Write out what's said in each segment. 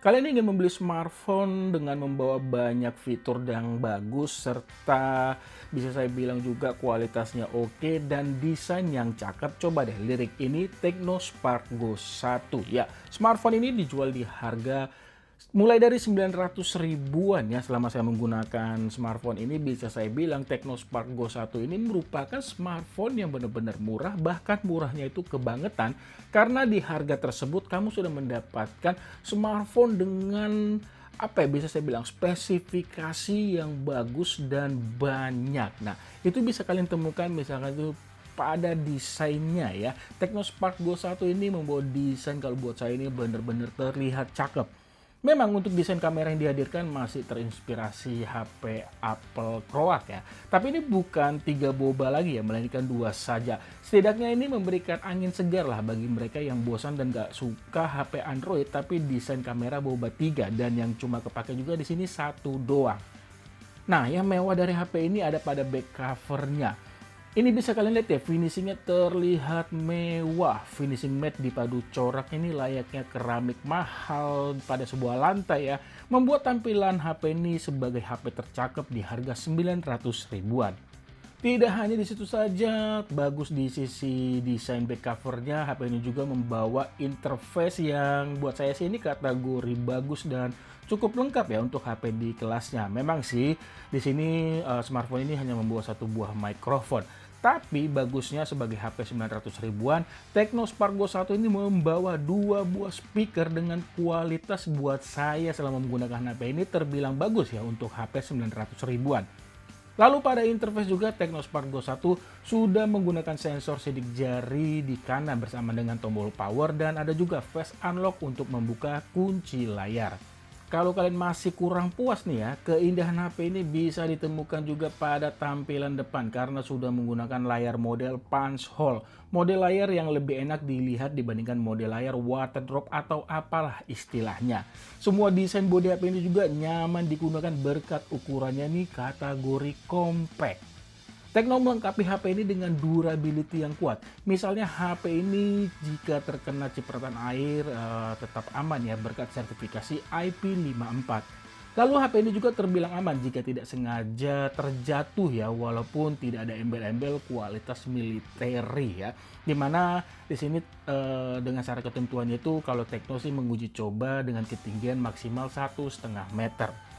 Kalian ingin membeli smartphone dengan membawa banyak fitur yang bagus serta bisa saya bilang juga kualitasnya oke dan desain yang cakep. Coba deh lirik ini Tecno Spark Go 1. Ya, smartphone ini dijual di harga mulai dari 900 ribuan ya. Selama saya menggunakan smartphone ini bisa saya bilang Tecno Spark Go 1 ini merupakan smartphone yang benar-benar murah, bahkan murahnya itu kebangetan karena di harga tersebut kamu sudah mendapatkan smartphone dengan apa ya, bisa saya bilang spesifikasi yang bagus dan banyak. Nah, itu bisa kalian temukan misalkan itu pada desainnya ya. Tecno Spark Go 1 ini membawa desain kalau buat saya ini benar-benar terlihat cakep. Memang untuk desain kamera yang dihadirkan masih terinspirasi HP Apple Croak ya. Tapi ini bukan 3 boba lagi ya, melainkan 2 saja. Setidaknya ini memberikan angin segar lah bagi mereka yang bosan dan gak suka HP Android tapi desain kamera boba 3 dan yang cuma kepake juga di sini satu doang. Nah, yang mewah dari HP ini ada pada back covernya. Ini bisa kalian lihat ya, finishingnya terlihat mewah. Finishing matte dipadu corak ini layaknya keramik mahal pada sebuah lantai ya. Membuat tampilan HP ini sebagai HP tercakep di harga 900 ribuan. Tidak hanya di situ saja, bagus di sisi desain back covernya, HP ini juga membawa interface yang buat saya sih ini kategori bagus dan cukup lengkap ya untuk HP di kelasnya. Memang sih di sini smartphone ini hanya membawa satu buah mikrofon. Tapi bagusnya sebagai HP 900 ribuan, Tecno Spark Go 1 ini membawa 2 buah speaker dengan kualitas buat saya selama menggunakan HP ini terbilang bagus ya untuk HP 900 ribuan. Lalu pada interface juga Tecno Spark Go 1 sudah menggunakan sensor sidik jari di kanan bersama dengan tombol power dan ada juga face unlock untuk membuka kunci layar. Kalau kalian masih kurang puas nih ya, keindahan HP ini bisa ditemukan juga pada tampilan depan karena sudah menggunakan layar model punch hole. Model layar yang lebih enak dilihat dibandingkan model layar water drop atau apalah istilahnya. Semua desain bodi HP ini juga nyaman digunakan berkat ukurannya nih kategori compact. Tecno melengkapi HP ini dengan durability yang kuat. Misalnya HP ini jika terkena cipratan air tetap aman ya berkat sertifikasi IP54. Lalu HP ini juga terbilang aman jika tidak sengaja terjatuh ya walaupun tidak ada embel-embel kualitas militer ya. Dimana di sini dengan syarat ketentuannya itu kalau Tecno sih menguji coba dengan ketinggian maksimal 1,5 meter.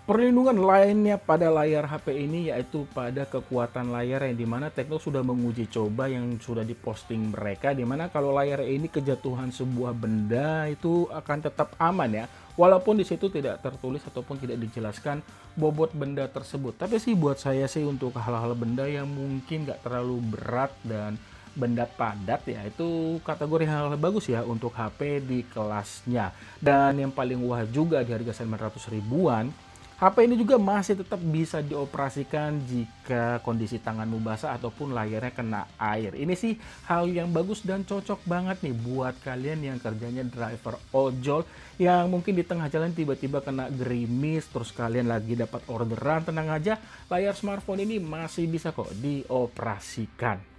Perlindungan lainnya pada layar HP ini yaitu pada kekuatan layar yang dimana Tecno sudah menguji coba yang sudah diposting mereka dimana kalau layar ini kejatuhan sebuah benda itu akan tetap aman ya walaupun di situ tidak tertulis ataupun tidak dijelaskan bobot benda tersebut. Tapi sih buat saya sih untuk hal-hal benda yang mungkin nggak terlalu berat dan benda padat ya itu kategori hal bagus ya untuk HP di kelasnya. Dan yang paling wah juga di harga 900 ribuan HP ini juga masih tetap bisa dioperasikan jika kondisi tanganmu basah ataupun layarnya kena air. Ini sih hal yang bagus dan cocok banget nih buat kalian yang kerjanya driver ojol yang mungkin di tengah jalan tiba-tiba kena gerimis terus kalian lagi dapat orderan, tenang aja layar smartphone ini masih bisa kok dioperasikan.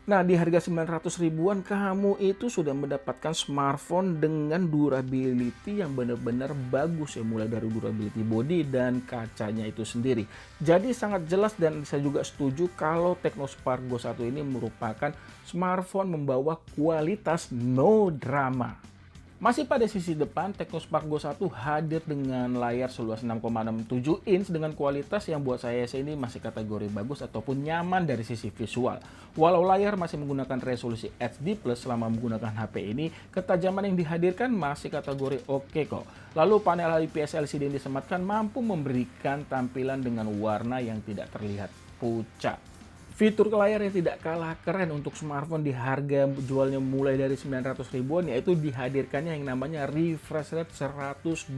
Nah, di harga 900 ribuan kamu itu sudah mendapatkan smartphone dengan durability yang benar-benar bagus ya, mulai dari durability body dan kacanya itu sendiri. Jadi sangat jelas dan saya juga setuju kalau Tecno Spark Go 1 ini merupakan smartphone membawa kualitas no drama. Masih pada sisi depan, Tecno Spark Go 1 hadir dengan layar seluas 6,67 inch dengan kualitas yang buat saya ini masih kategori bagus ataupun nyaman dari sisi visual. Walau layar masih menggunakan resolusi HD+, selama menggunakan HP ini, ketajaman yang dihadirkan masih kategori oke kok. Lalu panel IPS LCD yang disematkan mampu memberikan tampilan dengan warna yang tidak terlihat pucat. Fitur layar yang tidak kalah keren untuk smartphone di harga jualnya mulai dari 900 ribuan yaitu dihadirkannya yang namanya refresh rate 120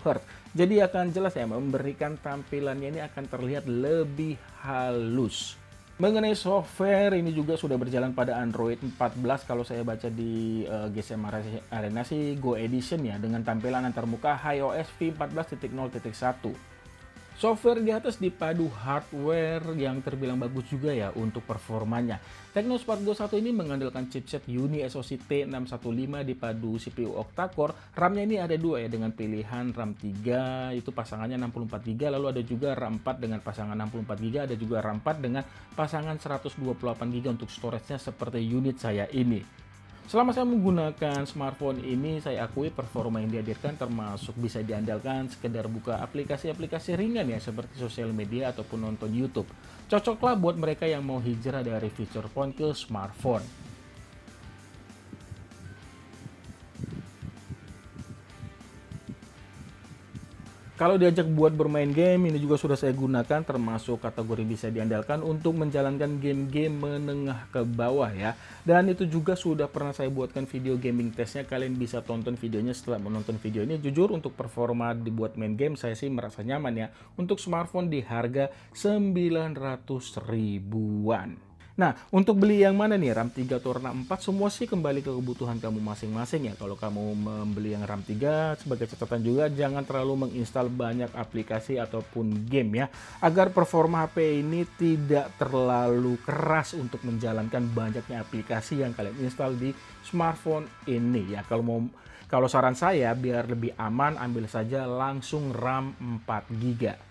Hz. Jadi akan jelas ya memberikan tampilannya ini akan terlihat lebih halus. Mengenai software ini juga sudah berjalan pada Android 14 kalau saya baca di GSM Arena sih Go Edition ya dengan tampilan antarmuka iOS v14.0.1. Software di atas dipadu hardware yang terbilang bagus juga ya untuk performanya. Tecno Spark Go 1 ini mengandalkan chipset Uni SoC T615 dipadu CPU octa-core. RAM-nya ini ada dua ya, dengan pilihan RAM 3 itu pasangannya 64GB, lalu ada juga RAM 4 dengan pasangan 64GB, ada juga RAM 4 dengan pasangan 128GB untuk storage-nya seperti unit saya ini. Selama saya menggunakan smartphone ini, saya akui performa yang dihadirkan termasuk bisa diandalkan sekedar buka aplikasi-aplikasi ringan ya, seperti sosial media ataupun nonton YouTube. Cocoklah buat mereka yang mau hijrah dari feature phone ke smartphone. Kalau diajak buat bermain game, ini juga sudah saya gunakan, termasuk kategori bisa diandalkan untuk menjalankan game-game menengah ke bawah ya. Dan itu juga sudah pernah saya buatkan video gaming testnya, kalian bisa tonton videonya setelah menonton video ini. Jujur untuk performa dibuat main game, saya sih merasa nyaman ya, untuk smartphone di harga 900 ribuan. Nah, untuk beli yang mana nih, RAM 3 atau RAM 4, semua sih kembali ke kebutuhan kamu masing-masing ya. Kalau kamu membeli yang RAM 3, sebagai catatan juga jangan terlalu menginstal banyak aplikasi ataupun game ya, agar performa HP ini tidak terlalu keras untuk menjalankan banyaknya aplikasi yang kalian install di smartphone ini ya. Kalau saran saya biar lebih aman, ambil saja langsung RAM 4GB.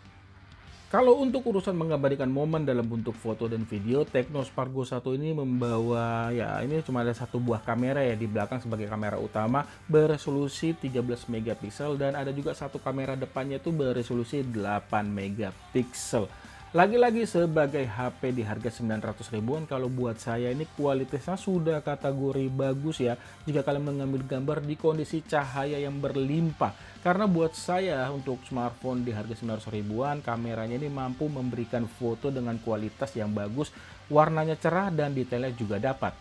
Kalau untuk urusan mengabadikan momen dalam bentuk foto dan video, Tecno Spark Go 1 ini membawa, ya ini cuma ada satu buah kamera ya di belakang sebagai kamera utama beresolusi 13 megapiksel, dan ada juga satu kamera depannya itu beresolusi 8 megapiksel. Lagi-lagi sebagai HP di harga 900 ribuan, kalau buat saya ini kualitasnya sudah kategori bagus ya, jika kalian mengambil gambar di kondisi cahaya yang berlimpah. Karena buat saya untuk smartphone di harga 900 ribuan, kameranya ini mampu memberikan foto dengan kualitas yang bagus, warnanya cerah dan detailnya juga dapat.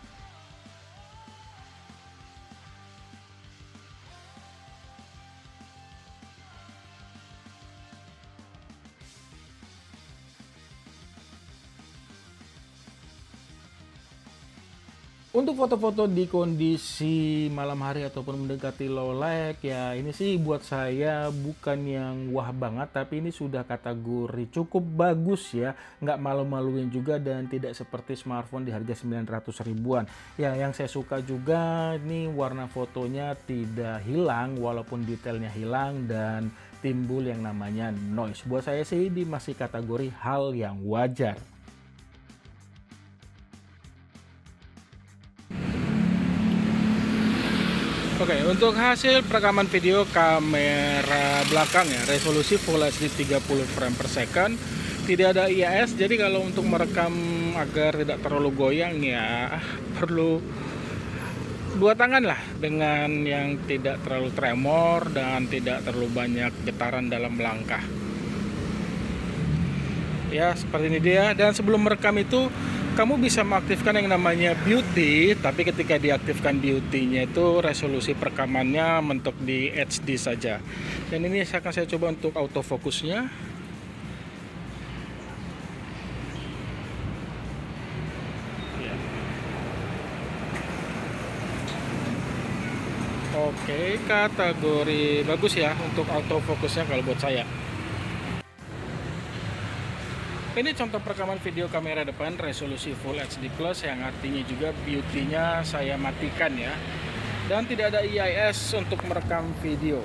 Untuk foto-foto di kondisi malam hari ataupun mendekati low light ya, ini sih buat saya bukan yang wah banget, tapi ini sudah kategori cukup bagus ya, nggak malu-maluin juga dan tidak seperti smartphone di harga 900 ribuan. Ya, yang saya suka juga ini warna fotonya tidak hilang walaupun detailnya hilang dan timbul yang namanya noise. Buat saya sih ini masih kategori hal yang wajar. Oke, untuk hasil perekaman video kamera belakang ya, resolusi Full HD 30 frame per second, tidak ada IIS, jadi kalau untuk merekam agar tidak terlalu goyang ya perlu dua tangan lah, dengan yang tidak terlalu tremor dan tidak terlalu banyak getaran dalam melangkah. Ya, seperti ini dia. Dan sebelum merekam itu kamu bisa mengaktifkan yang namanya beauty, tapi ketika diaktifkan beauty-nya itu resolusi perekamannya mentok di HD saja. Dan ini akan saya coba untuk autofokusnya. Ya. Oke, kategori bagus ya untuk autofokusnya kalau buat saya. Ini contoh perekaman video kamera depan resolusi Full HD Plus, yang artinya juga beauty-nya saya matikan ya. Dan tidak ada IIS untuk merekam video.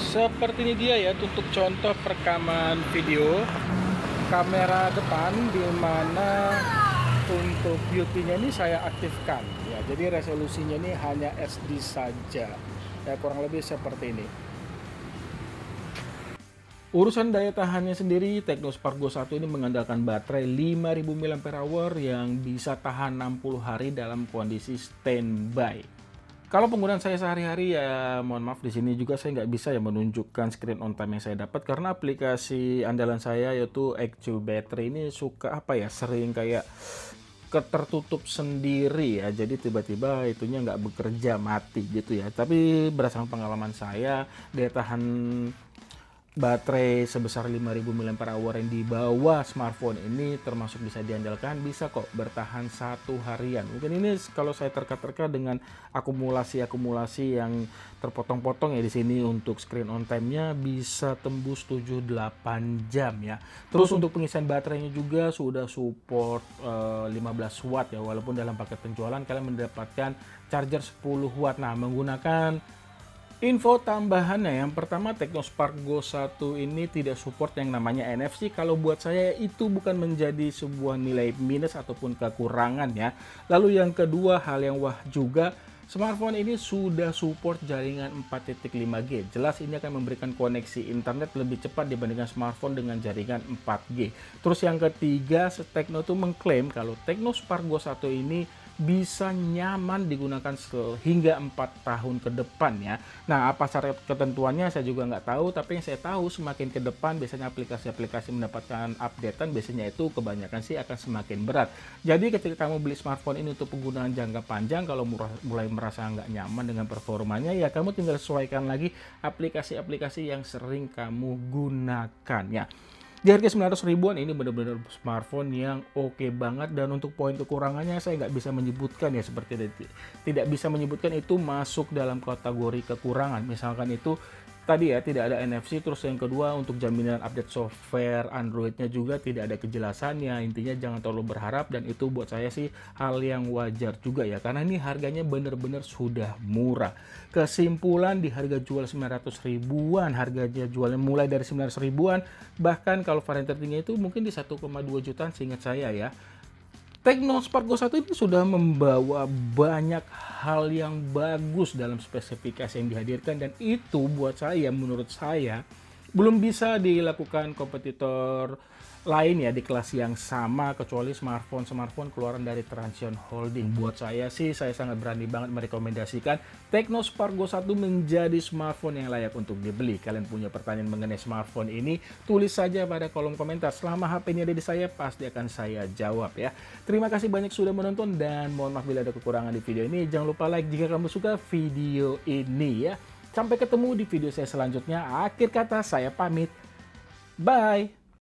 Seperti ini dia ya untuk contoh perekaman video kamera depan, di mana untuk beauty-nya ini saya aktifkan ya, jadi resolusinya ini hanya SD saja ya, kurang lebih seperti ini. Urusan daya tahannya sendiri, Tecno Spark Go 1 ini mengandalkan baterai 5000 mAh yang bisa tahan 60 hari dalam kondisi standby. Kalau penggunaan saya sehari-hari ya mohon maaf, di sini juga saya nggak bisa ya menunjukkan screen on time yang saya dapat, karena aplikasi andalan saya yaitu X2 Battery ini suka sering kayak tertutup sendiri ya, jadi tiba-tiba itunya nggak bekerja, mati gitu ya. Tapi berdasarkan pengalaman saya, daya tahan baterai sebesar 5000 mAh yang di bawah smartphone ini termasuk bisa diandalkan, bisa kok bertahan 1 harian. Mungkin ini kalau saya terka-terka dengan akumulasi-akumulasi yang terpotong-potong ya di sini untuk screen on time-nya bisa tembus 7-8 jam ya. Terus untuk pengisian baterainya juga sudah support 15 watt ya, walaupun dalam paket penjualan kalian mendapatkan charger 10 watt. Nah, menggunakan info tambahannya, yang pertama Technospark Go 1 ini tidak support yang namanya NFC. Kalau buat saya itu bukan menjadi sebuah nilai minus ataupun kekurangan ya. Lalu yang kedua, hal yang wah juga, smartphone ini sudah support jaringan 4.5G. Jelas ini akan memberikan koneksi internet lebih cepat dibandingkan smartphone dengan jaringan 4G. Terus yang ketiga, Tekno itu mengklaim kalau Technospark Go 1 ini bisa nyaman digunakan hingga 4 tahun ke depan ya. Nah, apa syarat ketentuannya saya juga nggak tahu, tapi yang saya tahu semakin ke depan biasanya aplikasi-aplikasi mendapatkan updatean biasanya itu kebanyakan sih akan semakin berat. Jadi ketika kamu beli smartphone ini untuk penggunaan jangka panjang, kalau mulai merasa nggak nyaman dengan performanya, ya kamu tinggal sesuaikan lagi aplikasi-aplikasi yang sering kamu gunakan ya. Di harga 900 ribuan ini benar-benar smartphone yang oke banget, dan untuk poin kekurangannya saya nggak bisa menyebutkan ya, seperti tidak bisa menyebutkan itu masuk dalam kategori kekurangan. Misalkan itu tadi ya, tidak ada NFC, terus yang kedua untuk jaminan update software Android-nya juga tidak ada kejelasannya. Intinya jangan terlalu berharap, dan itu buat saya sih hal yang wajar juga ya, karena ini harganya benar-benar sudah murah. Kesimpulan, di harga jual 900 ribuan, harganya jualnya mulai dari 900 ribuan, bahkan kalau varian tertinggi itu mungkin di 1,2 jutaan seingat saya ya. Technospark Go 1 ini sudah membawa banyak hal yang bagus dalam spesifikasi yang dihadirkan, dan itu buat saya, menurut saya, belum bisa dilakukan kompetitor lain ya di kelas yang sama, kecuali smartphone keluaran dari Transsion Holding. Buat saya sih, saya sangat berani banget merekomendasikan Technospark Go 1 menjadi smartphone yang layak untuk dibeli. Kalian punya pertanyaan mengenai smartphone ini, tulis saja pada kolom komentar. Selama HP ini ada di saya, pasti akan saya jawab ya. Terima kasih banyak sudah menonton, dan mohon maaf bila ada kekurangan di video ini. Jangan lupa like jika kamu suka video ini ya. Sampai ketemu di video saya selanjutnya. Akhir kata saya pamit. Bye!